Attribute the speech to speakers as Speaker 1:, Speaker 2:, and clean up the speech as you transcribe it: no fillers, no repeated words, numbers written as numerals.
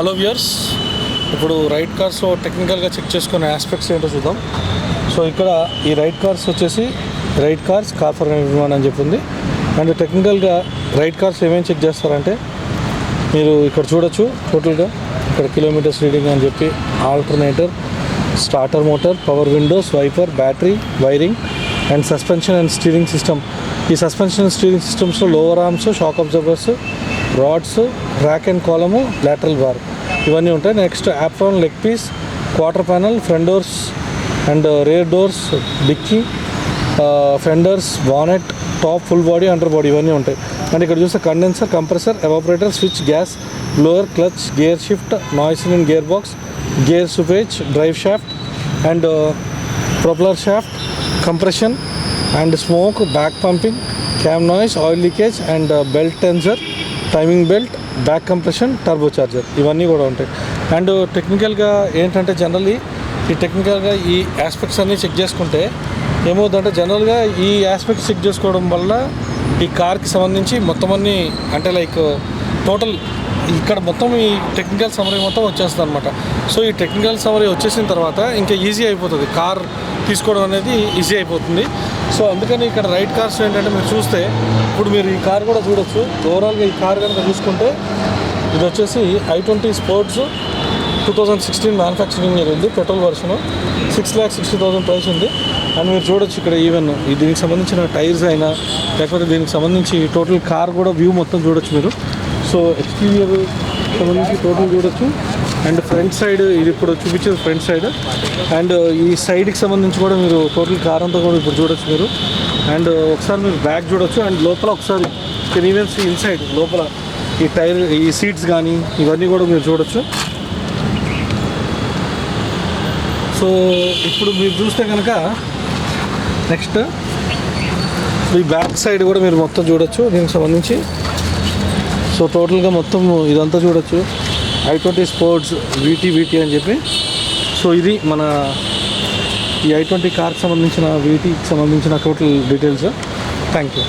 Speaker 1: Hello viewers, ఇప్పుడు ride కార్స్లో టెక్నికల్గా చెక్ చేసుకునే ఆస్పెక్ట్స్ ఏంటో చూద్దాం. సో ఇక్కడ ఈ రైడ్ కార్స్ వచ్చేసి ride cars car for everyone అని చెప్పింది. అండ్ టెక్నికల్గా రైడ్ కార్స్ ఏమేమి చెక్ చేస్తారంటే మీరు ఇక్కడ చూడొచ్చు. టోటల్గా ఇక్కడ కిలోమీటర్స్ రీడింగ్ అని చెప్పి alternator, starter motor, power windows, wiper, battery, wiring and suspension and steering system. ఈ సస్పెన్షన్ అండ్ స్టీరింగ్ సిస్టమ్స్లో lower arms, shock absorbers, rods, rack and column, lateral bar ఇవన్నీ ఉంటాయి. Next apron, leg piece, quarter panel, front doors and rear doors, dicky, fenders, bonnet, top, full body, under body ఇవన్నీ ఉంటాయి. And ఇక్కడ చూస్తే condenser, compressor, evaporator, switch, gas, blower, clutch, gear shift, noise in gear box, gear switch, drive shaft and propeller shaft, compression and smoke, back pumping, cam noise, oil leakage and belt tensioner, timing belt, back compression, turbo charger ఇవన్నీ కూడా ఉంటాయి. And టెక్నికల్గా ఏంటంటే generally ఈ aspects అన్నీ check చేసుకుంటే ఏమవుతుందంటే జనరల్గా ఈ ఆస్పెక్ట్స్ చెక్ చేసుకోవడం వల్ల ఈ కార్కి సంబంధించి మొత్తం అన్నీ అంటే లైక్ టోటల్ ఇక్కడ మొత్తం ఈ టెక్నికల్ సమరీ మొత్తం వచ్చేస్తుంది అనమాట. సో ఈ టెక్నికల్ సమరీ వచ్చేసిన తర్వాత ఇంకా ఈజీ అయిపోతుంది, కార్ తీసుకోవడం అనేది ఈజీ అయిపోతుంది. సో అందుకని ఇక్కడ రైడ్ కార్స్ ఏంటంటే మీరు చూస్తే ఇప్పుడు మీరు ఈ కార్ కూడా చూడొచ్చు. ఓవరాల్గా ఈ కార్ కనుక చూసుకుంటే ఇది వచ్చేసి i20 స్పోర్ట్స్ 2016 మ్యానుఫ్యాక్చరింగ్ ఉంది. పెట్రోల్ వర్షన్ 6,60,000 ప్రైస్ ఉంది. అండ్ మీరు చూడొచ్చు ఇక్కడ ఈవెన్ దీనికి సంబంధించిన టైర్స్ అయినా లేకపోతే దీనికి సంబంధించి టోటల్ కార్ కూడా వ్యూ మొత్తం చూడొచ్చు మీరు. సో ఎక్స్టీరియర్ సంబంధించి టోటల్ చూడొచ్చు. అండ్ ఫ్రంట్ సైడ్ ఇది ఇప్పుడు చూపించేది ఫ్రంట్ సైడ్. అండ్ ఈ సైడ్కి సంబంధించి కూడా మీరు టోటల్ కార్ అంతా కూడా ఇప్పుడు చూడొచ్చు మీరు. అండ్ ఒకసారి మీరు బ్యాక్ చూడొచ్చు. అండ్ లోపల ఒకసారి ఈవెన్ ఇన్సైడ్ లోపల ఈ టైర్, ఈ సీట్స్ కానీ ఇవన్నీ కూడా మీరు చూడొచ్చు. సో ఇప్పుడు మీరు చూస్తే కనుక నెక్స్ట్ ఈ బ్యాక్ సైడ్ కూడా మీరు మొత్తం చూడొచ్చు దీనికి సంబంధించి. సో టోటల్గా మొత్తం ఇదంతా చూడొచ్చు. i20 స్పోర్ట్స్ వీటీ అని చెప్పి. సో ఇది మన ఈ i20 కార్కి సంబంధించిన వీటీకి సంబంధించిన టోటల్ డీటెయిల్స్. Thank you.